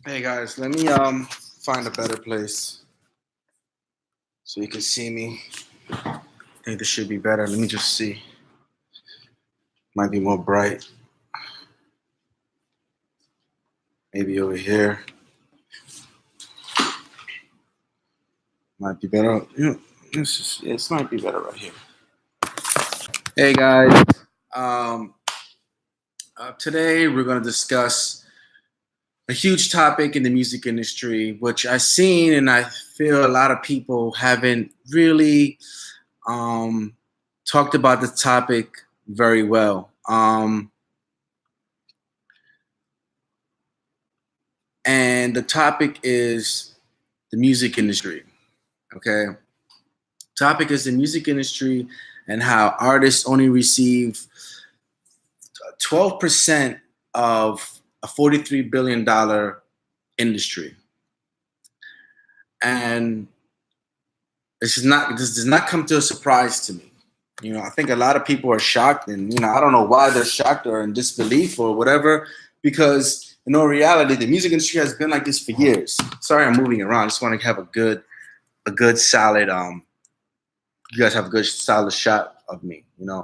Hey guys, let me find a better place so you can see me. I think this should be better. Let me just see. Might be more bright. Maybe over here. Might be better. This might be better right here. Hey guys. Um, Today we're going to discuss a huge topic in the music industry, which I've seen and I feel a lot of people haven't really um, talked about the topic very well. And the topic is the music industry. Okay, topic is the music industry and how artists only receive 12% of a $43 billion industry, and this does not come to a surprise to me. I think a lot of people are shocked, and I don't know why they're shocked or in disbelief or whatever, because in all reality, the music industry has been like this for years. Sorry, I'm moving around. I just want to have a good solid you guys have a good solid shot of me. I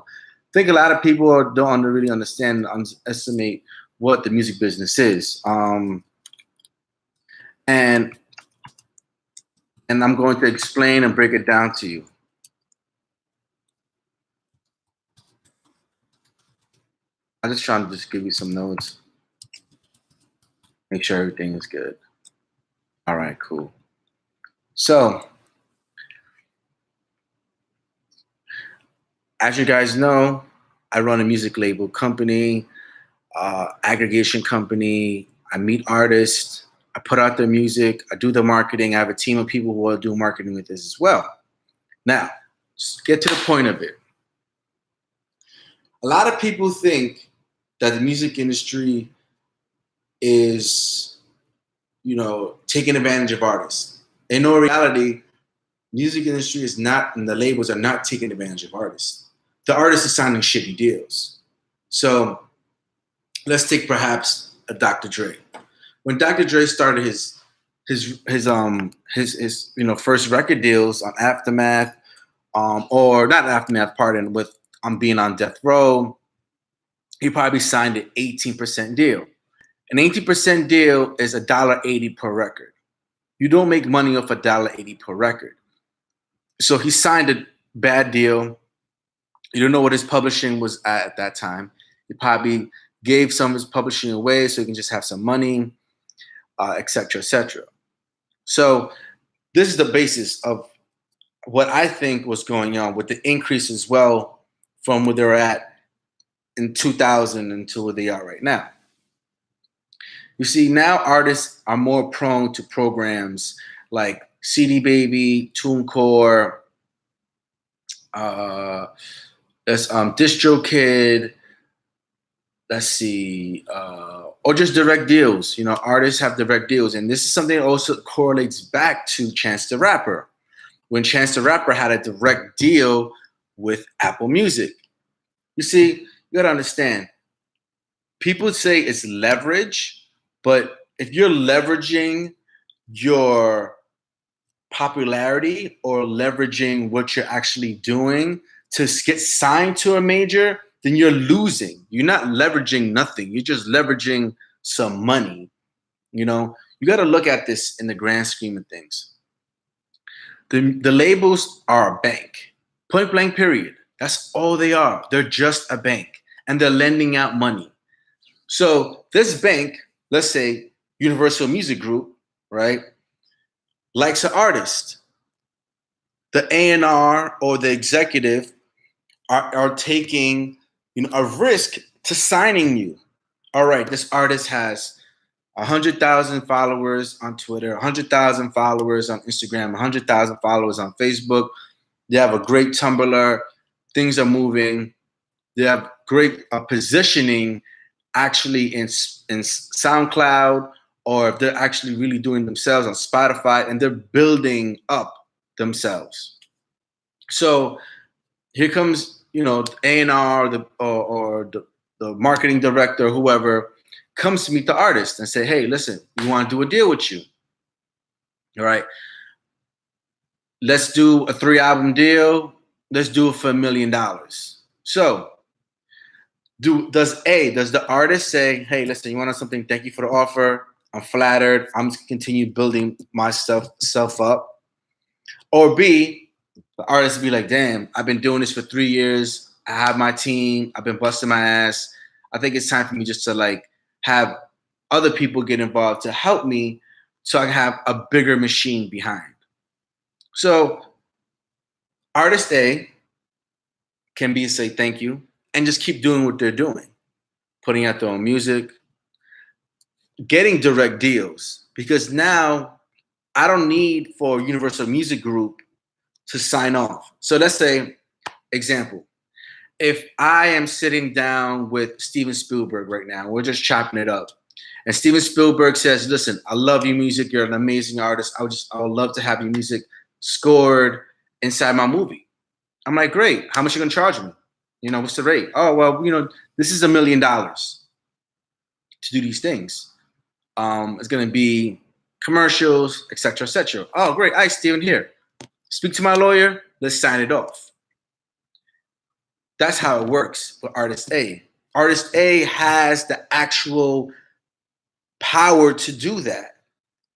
think a lot of people don't really understand, underestimate what the music business is. And I'm going to explain and break it down to you. I'm just trying to just give you some notes, make sure everything is good. All right, cool. So, as you guys know, I run a music label company, aggregation company. I meet artists. I put out their music. I do the marketing. I have a team of people who will do marketing with this as well. Now, just get to the point of it. A lot of people think that the music industry is, taking advantage of artists. In all reality, music industry is not, and the labels are not taking advantage of artists. The artists are signing shitty deals. So let's take perhaps a Dr. Dre. When Dr. Dre started his first record deals on Aftermath, or not Aftermath, pardon, with being on Death Row, he probably signed an 18% deal. An 18% deal is $1.80 per record. You don't make money off $1.80 per record. So he signed a bad deal. You don't know what his publishing was at that time. He probably gave some of his publishing away so he can just have some money, et cetera, et cetera. So this is the basis of what I think was going on with the increase as well from where they're at in 2000 until where they are right now. You see, now artists are more prone to programs like CD Baby, TuneCore, there's DistroKid, let's see, or just direct deals. Artists have direct deals, and this is something that also correlates back to Chance the Rapper. When Chance the Rapper had a direct deal with Apple Music. You see, you gotta understand, people say it's leverage, but if you're leveraging your popularity or leveraging what you're actually doing to get signed to a major, then you're losing. You're not leveraging nothing. You're just leveraging some money. You got to look at this in the grand scheme of things. The labels are a bank. Point blank, period. That's all they are. They're just a bank. And they're lending out money. So this bank, let's say Universal Music Group, right, likes an artist. The A&R or the executive are taking a risk to signing you. All right, this artist has 100,000 followers on Twitter, 100,000 followers on Instagram, 100,000 followers on Facebook. They have a great Tumblr. Things are moving. They have great positioning actually in SoundCloud, or if they're actually really doing themselves on Spotify, and they're building up themselves. So here comes A&R or the marketing director, whoever, comes to meet the artist and say, hey, listen, we want to do a deal with you. All right. Let's do a 3-album deal. Let's do it for $1 million. So does the artist say, hey, listen, you want something? Thank you for the offer. I'm flattered. I'm just continue building myself up. Or B, the artist be like, damn, I've been doing this for 3 years. I have my team. I've been busting my ass. I think it's time for me just to like have other people get involved to help me so I can have a bigger machine behind. So artist A can be say thank you and just keep doing what they're doing, putting out their own music, getting direct deals, because now I don't need for Universal Music Group to sign off. So let's say, example, if I am sitting down with Steven Spielberg right now, we're just chopping it up, and Steven Spielberg says, listen, I love your music. You're an amazing artist. I would love to have your music scored inside my movie. I'm like, great. How much are you going to charge me? You know, what's the rate? Oh, well, you know, this is $1 million to do these things. It's going to be commercials, et cetera, et cetera. Oh, great. All right, Steven, here. Speak to my lawyer. Let's sign it off. That's how it works for Artist A. Artist A has the actual power to do that.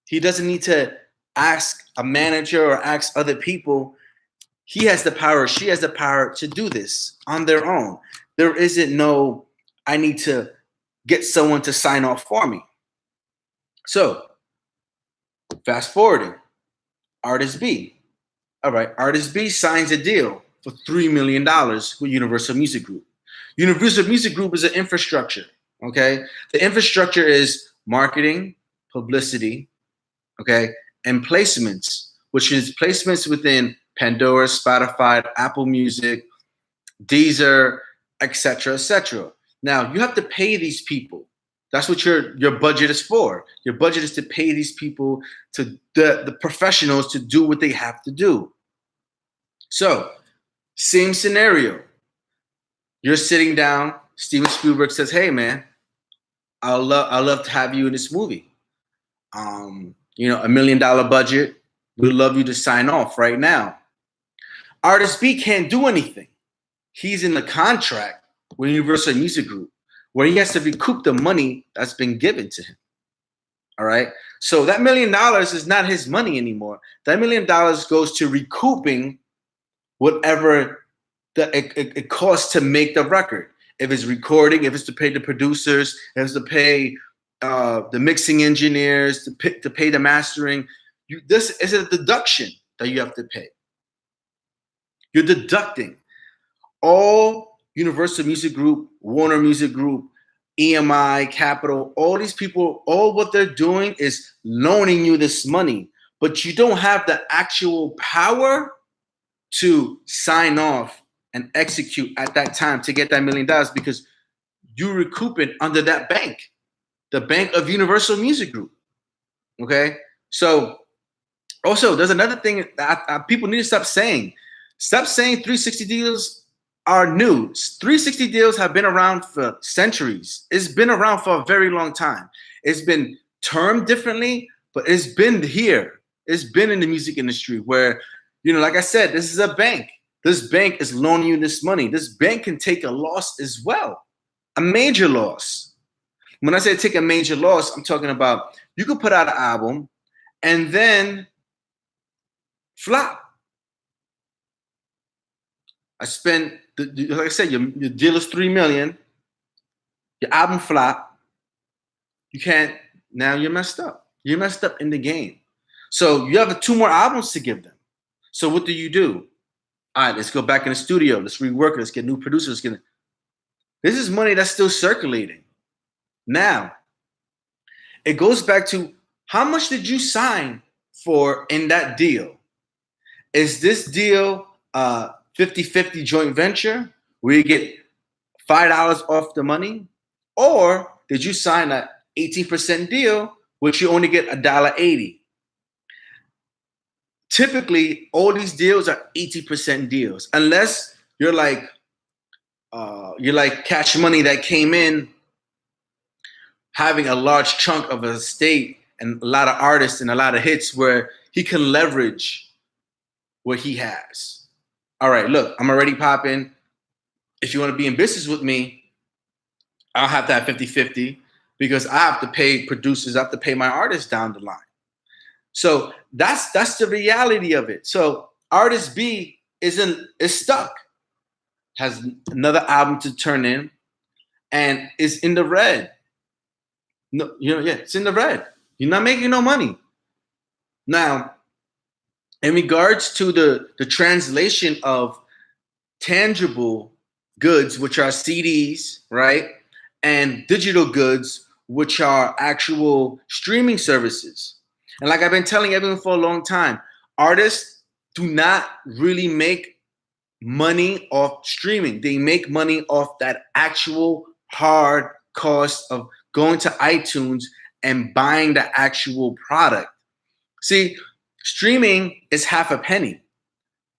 He doesn't need to ask a manager or ask other people. He has the power, she has the power to do this on their own. There isn't no, I need to get someone to sign off for me. So, fast forwarding, Artist B. All right, Artist B signs a deal for $3 million with Universal Music Group. Universal Music Group is an infrastructure, okay? The infrastructure is marketing, publicity, okay, and placements, which is placements within Pandora, Spotify, Apple Music, Deezer, etc., etc. Now, you have to pay these people. That's what your budget is for. Your budget is to pay these people, to the professionals, to do what they have to do. So, same scenario. You're sitting down. Steven Spielberg says, "Hey, man, I'd love to have you in this movie. You know, $1 million budget. We'd love you to sign off right now." Artist B can't do anything. He's in the contract with Universal Music Group, where he has to recoup the money that's been given to him. All right. So that $1 million is not his money anymore. That $1 million goes to recouping whatever it costs to make the record. If it's recording, if it's to pay the producers, if it's to pay the mixing engineers, to pay the mastering, this is a deduction that you have to pay. You're deducting. All Universal Music Group, Warner Music Group, EMI, Capital, all these people, all what they're doing is loaning you this money, but you don't have the actual power to sign off and execute at that time to get that $1 million, because you recoup it under that bank, the bank of Universal Music Group. Okay? So also, there's another thing that people need to stop saying. Stop saying 360 deals are new. 360 deals have been around for centuries. It's been around for a very long time. It's been termed differently, but it's been here. It's been in the music industry where, you know, like I said, this is a bank. This bank is loaning you this money. This bank can take a loss as well, a major loss. When I say take a major loss, I'm talking about you could put out an album and then flop. I spent, like I said, your deal is $3 million. Your album flop. You can't. Now you're messed up. You're messed up in the game. So you have 2 more albums to give them. So what do? All right, let's go back in the studio. Let's rework it. Let's get new producers. This is money that's still circulating. Now, it goes back to how much did you sign for in that deal? Is this deal 50-50 joint venture where you get $5 off the money? Or did you sign an 18% deal which you only get $1.80? Typically, all these deals are 80% deals, unless you're like you're like Cash Money that came in having a large chunk of a estate and a lot of artists and a lot of hits where he can leverage what he has. All right, look, I'm already popping. If you want to be in business with me, I'll have that 50-50 because I have to pay producers, I have to pay my artists down the line. So that's the reality of it. So artist B is stuck, has another album to turn in, and is in the red. No, it's in the red. You're not making no money. Now, in regards to the translation of tangible goods, which are CDs, right? And digital goods, which are actual streaming services. And like I've been telling everyone for a long time, artists do not really make money off streaming. They make money off that actual hard cost of going to iTunes and buying the actual product. See, streaming is half a penny.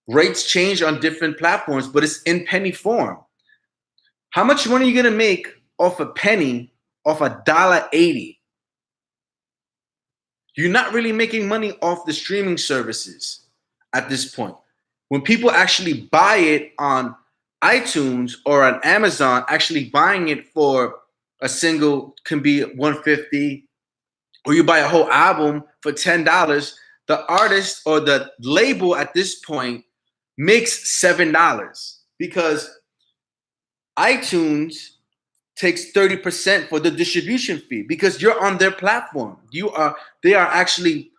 Rates change on different platforms, but it's in penny form. How much money are you going to make off a penny, off $1.80? You're not really making money off the streaming services at this point. When people actually buy it on iTunes or on Amazon, actually buying it for a single can be $150, or you buy a whole album for $10, the artist or the label at this point makes $7 because iTunes takes 30% for the distribution fee because you're on their platform. They are actually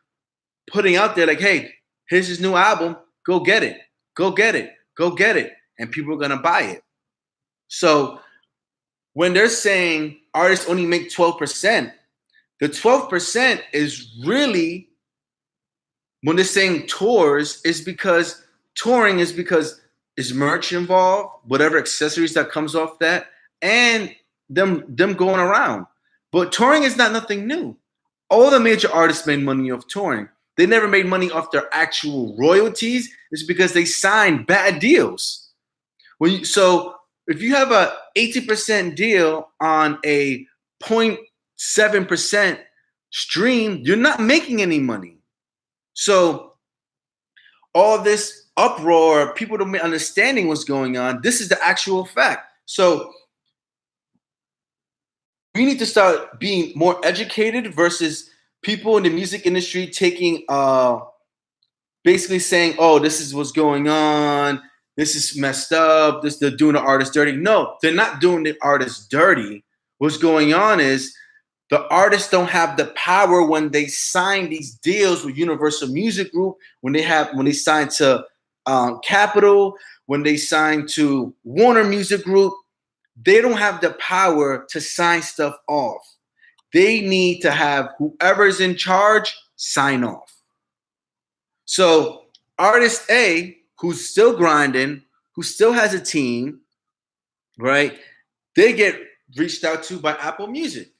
putting out there like, hey, here's his new album. Go get it. Go get it. Go get it. And people are gonna buy it. So when they're saying artists only make 12%, the 12% is really, when they're saying tours, is because touring is because is merch involved, whatever accessories that comes off that, and them going around. But touring is not nothing new. All the major artists made money off touring. They never made money off their actual royalties. It's because they signed bad deals. So if you have a 80% deal on a 0.7% stream, you're not making any money. So all this uproar, people don't understanding what's going on. This is the actual fact. So we need to start being more educated versus people in the music industry taking basically saying, oh, this is what's going on, this is messed up, they're doing the artist dirty. No, they're not doing the artist dirty. What's going on is the artists don't have the power when they sign these deals with Universal Music Group, when they sign to Capitol, when they sign to Warner Music Group. They don't have the power to sign stuff off. They need to have whoever's in charge sign off. So artist A, who's still grinding, who still has a team, right? They get reached out to by Apple Music.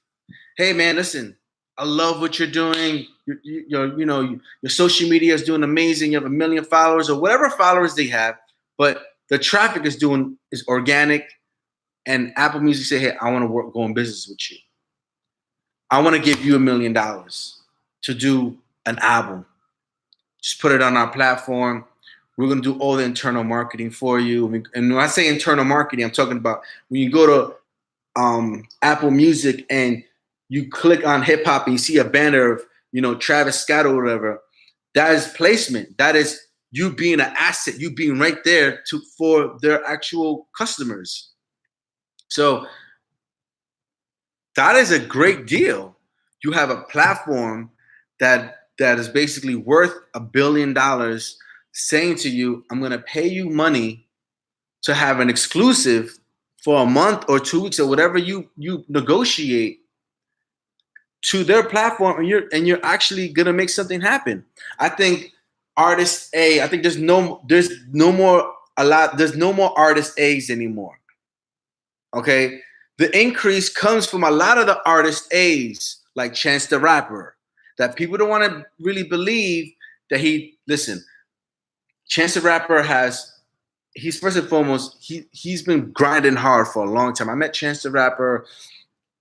Hey man, listen, I love what you're doing. Your social media is doing amazing. You have 1 million followers or whatever followers they have, but the traffic is organic. And Apple Music say, hey, I want to go in business with you. I want to give you $1 million to do an album. Just put it on our platform. We're going to do all the internal marketing for you. And when I say internal marketing, I'm talking about when you go to Apple Music and you click on hip hop and you see a banner of, Travis Scott or whatever, that is placement. That is you being an asset, you being right there for their actual customers. So that is a great deal. You have a platform that is basically worth $1 billion saying to you, I'm going to pay you money to have an exclusive for a month or 2 weeks or whatever you negotiate to their platform, and you're actually going to make something happen. I think artist A, I think there's no more artist A's anymore. Okay, the increase comes from a lot of the artist A's, like Chance the Rapper, that people don't want to really believe that listen, Chance the Rapper has he's first and foremost, he's been grinding hard for a long time. I met Chance the Rapper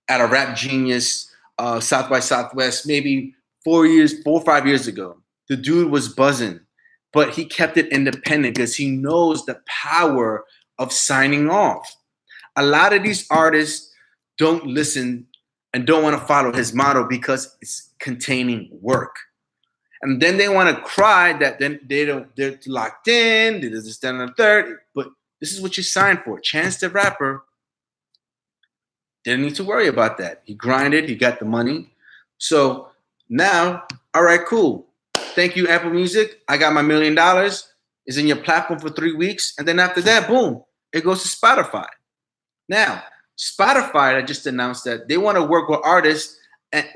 at a Rap Genius South by Southwest maybe 4 or 5 years ago. The dude was buzzing, but he kept it independent because he knows the power of signing off. A lot of these artists don't listen and don't want to follow his model because it's containing work. And then they want to cry that then they're locked in, they just stand on the third. But this is what you signed for. Chance the Rapper didn't need to worry about that. He grinded, he got the money. So now, all right, cool. Thank you, Apple Music. I got my $1 million. It's in your platform for 3 weeks. And then after that, boom, it goes to Spotify. Now, Spotify, I just announced that they want to work with artists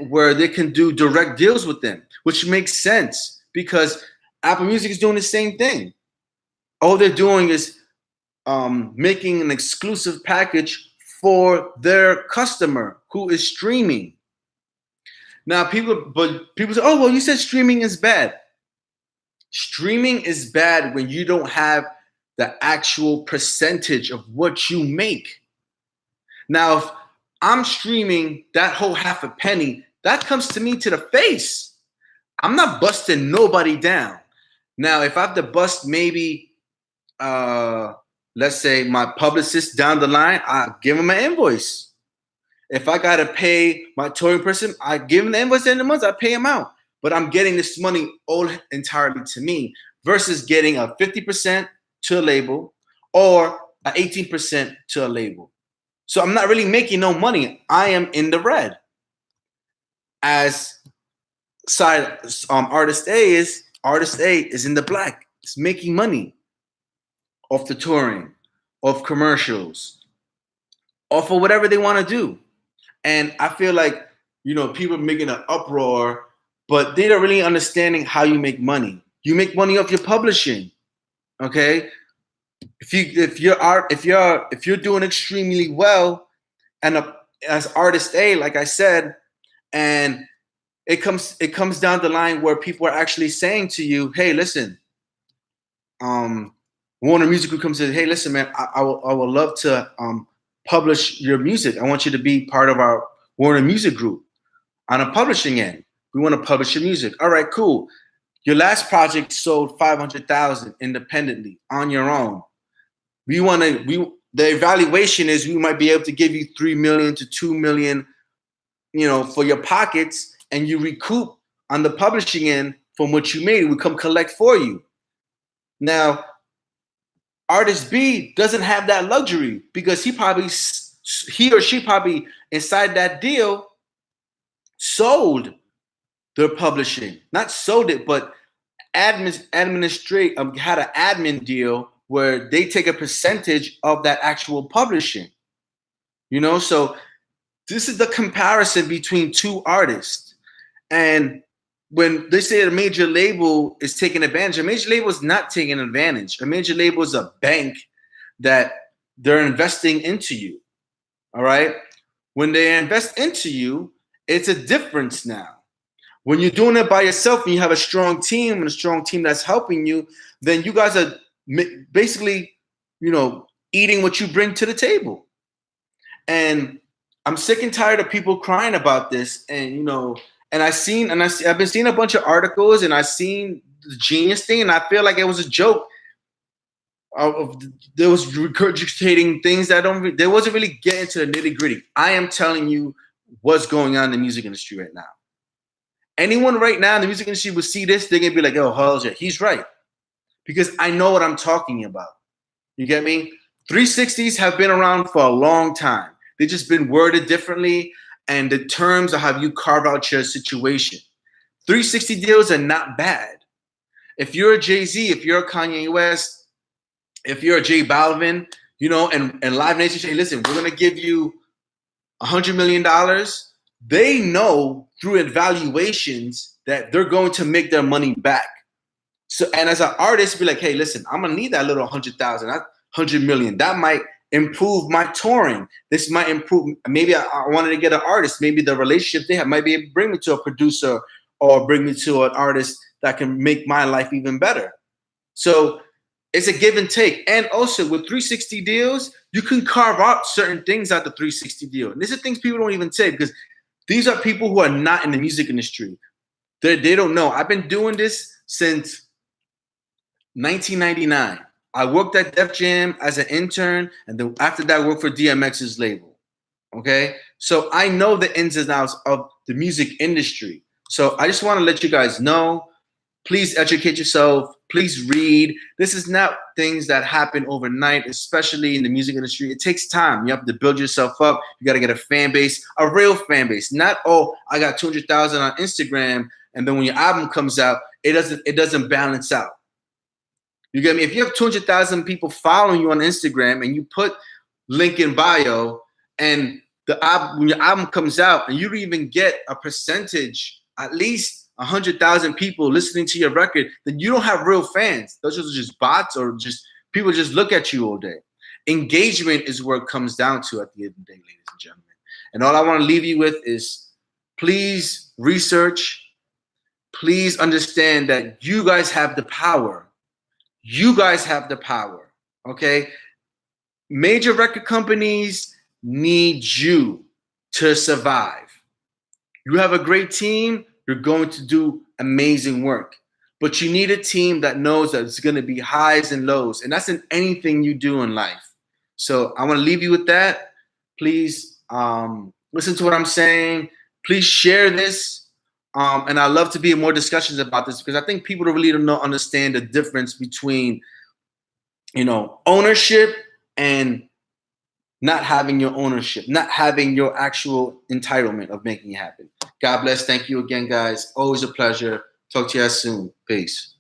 where they can do direct deals with them, which makes sense because Apple Music is doing the same thing. All they're doing is making an exclusive package for their customer who is streaming. Now, people say, oh, well, you said streaming is bad. Streaming is bad when you don't have the actual percentage of what you make. Now, if I'm streaming that whole half a penny, that comes to me to the face. I'm not busting nobody down. Now, if I have to bust maybe, let's say my publicist down the line, I give him an invoice. If I got to pay my touring person, I give him the invoice at the end of the month, I pay him out. But I'm getting this money all entirely to me versus getting a 50% to a label or an 18% to a label. So I'm not really making no money. I am in the red. As side artist A is in the black. It's making money off the touring, off commercials, off of whatever they want to do. And I feel like, people are making an uproar, but they're not really understanding how you make money. You make money off your publishing. Okay? If you're doing extremely well, and as artist A, like I said, and it comes down the line where people are actually saying to you, hey, listen, Warner Music Group comes and says, hey, listen, man, I would love to publish your music. I want you to be part of our Warner Music Group on a publishing end. We want to publish your music. All right, cool. Your last project sold 500,000 independently on your own. The evaluation is we might be able to give you 3 million to 2 million, for your pockets, and you recoup on the publishing end from what you made. We come collect for you. Now, artist B doesn't have that luxury because he or she probably inside that deal sold their publishing, not sold it, but had an admin deal where they take a percentage of that actual publishing. So this is the comparison between two artists. And when they say a major label is taking advantage, a major label is not taking advantage. A major label is a bank that they're investing into you. All right? When they invest into you, it's a difference now. When you're doing it by yourself and you have a strong team and a strong team that's helping you, then you guys are basically, eating what you bring to the table. And I'm sick and tired of people crying about this. And, and I've been seeing a bunch of articles and I've seen the Genius thing, and I feel like it was a joke. There was regurgitating things they wasn't really getting to the nitty gritty. I am telling you what's going on in the music industry right now. Anyone right now in the music industry will see this, they're gonna be like, oh, hell yeah, he's right. Because I know what I'm talking about. You get me? 360s have been around for a long time. They've just been worded differently, and the terms of how you carve out your situation. 360 deals are not bad. If you're a Jay-Z, if you're a Kanye West, if you're a J Balvin, and Live Nation say, listen, we're gonna give you $100 million. They know through evaluations that they're going to make their money back. So, and as an artist, be like, hey, listen, I'm gonna need that little 100,000, that 100 million. That might improve my touring. This might improve. Maybe I wanted to get an artist. Maybe the relationship they have might be able to bring me to a producer or bring me to an artist that can make my life even better. So It's a give and take. And also with 360 deals, you can carve out certain things out the 360 deal. And these are things people don't even say because these are people who are not in the music industry. They don't know. I've been doing this since 1999. I worked at Def Jam as an intern, and then after that, I worked for DMX's label. Okay, so I know the ins and outs of the music industry. So I just want to let you guys know. Please educate yourself. Please read. This is not things that happen overnight, especially in the music industry. It takes time. You have to build yourself up. You got to get a fan base, a real fan base. Not, oh, I got 200,000 on Instagram, and then when your album comes out, it doesn't balance out. You get me? If you have 200,000 people following you on Instagram and you put link in bio, and when your album comes out and you don't even get a percentage, at least 100,000 people listening to your record, then you don't have real fans. Those are just bots or just people just look at you all day. Engagement is where it comes down to at the end of the day, ladies and gentlemen. And all I want to leave you with is please research. Please understand that you guys have the power. You guys have the power, okay? Major record companies need you to survive. You have a great team, you're going to do amazing work. But you need a team that knows that it's going to be highs and lows. And that's in anything you do in life. So I want to leave you with that. Please listen to what I'm saying. Please share this. And I love to be in more discussions about this because I think people really don't understand the difference between, ownership and not having your ownership, not having your actual entitlement of making it happen. God bless. Thank you again, guys. Always a pleasure. Talk to you guys soon. Peace.